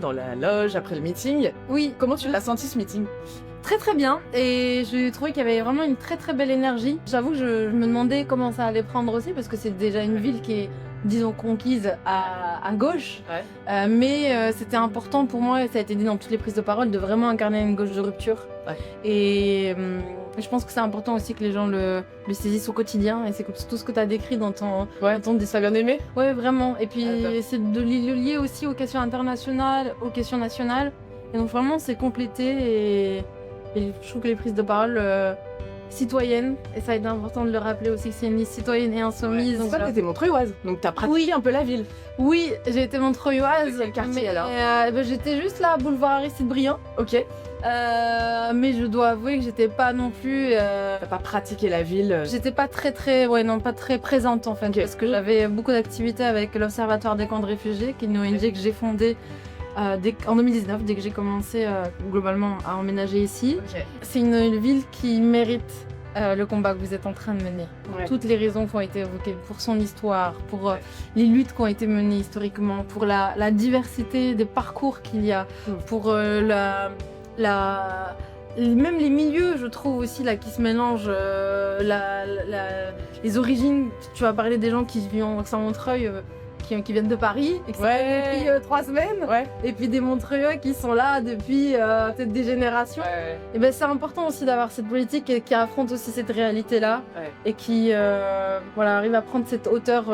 Dans la loge après le meeting. Oui, Comment tu l'as senti ce meeting? très bien. Et j'ai trouvé qu'il y avait vraiment une très belle énergie. J'avoue que je me demandais comment ça allait prendre aussi, parce que c'est déjà une ville qui est, disons, conquise à gauche. Ouais. Mais c'était important pour moi, et ça a été dit dans toutes les prises de parole, de vraiment incarner une gauche de rupture. Ouais. Et je pense que c'est important aussi que les gens le saisissent au quotidien. Et c'est tout ce que tu as décrit dans ton discours. T'as bien aimé? Ouais, vraiment. Et puis, D'accord. c'est de le lier aussi aux questions internationales, aux questions nationales. Et donc, vraiment, c'est complété. Et je trouve que les prises de parole citoyennes, et ça a été important de le rappeler aussi, que c'est une liste citoyenne et insoumise. Donc Donc, toi, voilà. t'étais montreuilloise, donc t'as pratiqué un peu la ville. Oui, j'ai été montreuilloise. Quel quartier, mais, alors? J'étais juste là, boulevard Aristide Briand. Ok. Mais je dois avouer que j'étais pas non plus. T'as pas pratiqué la ville. J'étais pas pas très présente en fait, parce que j'avais beaucoup d'activités avec l'Observatoire des camps de réfugiés, qui est une ONG que j'ai fondée en 2019, dès que j'ai commencé globalement à emménager ici. Ok. C'est une ville qui mérite le combat que vous êtes en train de mener. Pour toutes les raisons qui ont été évoquées, pour son histoire, pour les luttes qui ont été menées historiquement, pour la diversité des parcours qu'il y a, pour même les milieux, je trouve aussi, là, qui se mélangent, les origines. Tu vas parler des gens qui vivent en Montreuil, qui viennent de Paris, et qui sont là depuis 3 semaines, et puis des Montreuillois qui sont là depuis peut-être des générations. Et ben, c'est important aussi d'avoir cette politique qui affronte aussi cette réalité-là, et qui arrive à prendre cette hauteur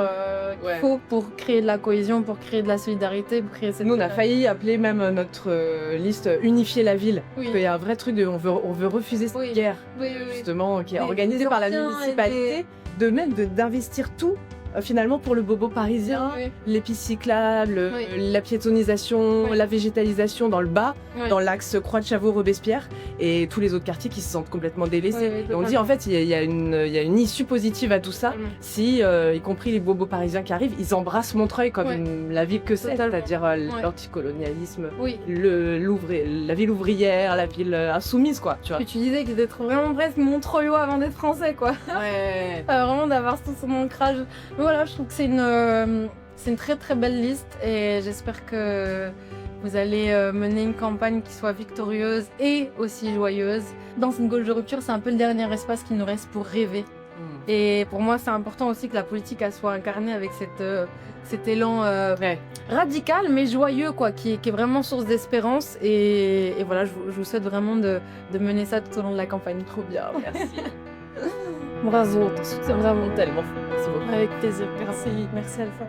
qu'il faut pour créer de la cohésion, pour créer de la solidarité, pour créer cette... Nous, on a failli appeler même notre liste Unifier la ville. Oui. Il y a un vrai truc de on veut refuser cette guerre, justement, qui est organisée par la municipalité, d'investir tout finalement pour le bobo parisien, les pistes cyclables, la piétonisation, la végétalisation dans le bas, dans l'axe Croix de Chavaux-Robespierre, et tous les autres quartiers qui se sentent complètement délaissés. Et on dit en fait il y a une issue positive à tout ça, si y compris les bobos parisiens qui arrivent, ils embrassent Montreuil comme la ville que c'est, c'est-à-dire l'anticolonialisme, la ville ouvrière, la ville insoumise, quoi. Tu vois. Et tu disais qu'ils étaient vraiment presque montreuillois avant d'être français, quoi. Vraiment d'avoir tout son ancrage. Voilà, je trouve que c'est une très belle liste, et j'espère que vous allez mener une campagne qui soit victorieuse et aussi joyeuse. Dans une gauche de rupture, c'est un peu le dernier espace qui nous reste pour rêver. Et pour moi, c'est important aussi que la politique elle soit incarnée avec cet élan radical mais joyeux, quoi, qui est vraiment source d'espérance. Et voilà, je vous souhaite vraiment de mener ça tout au long de la campagne. Trop bien, merci. Bravo, c'est vraiment Tellement. Merci beaucoup. avec plaisir. Merci Alpha.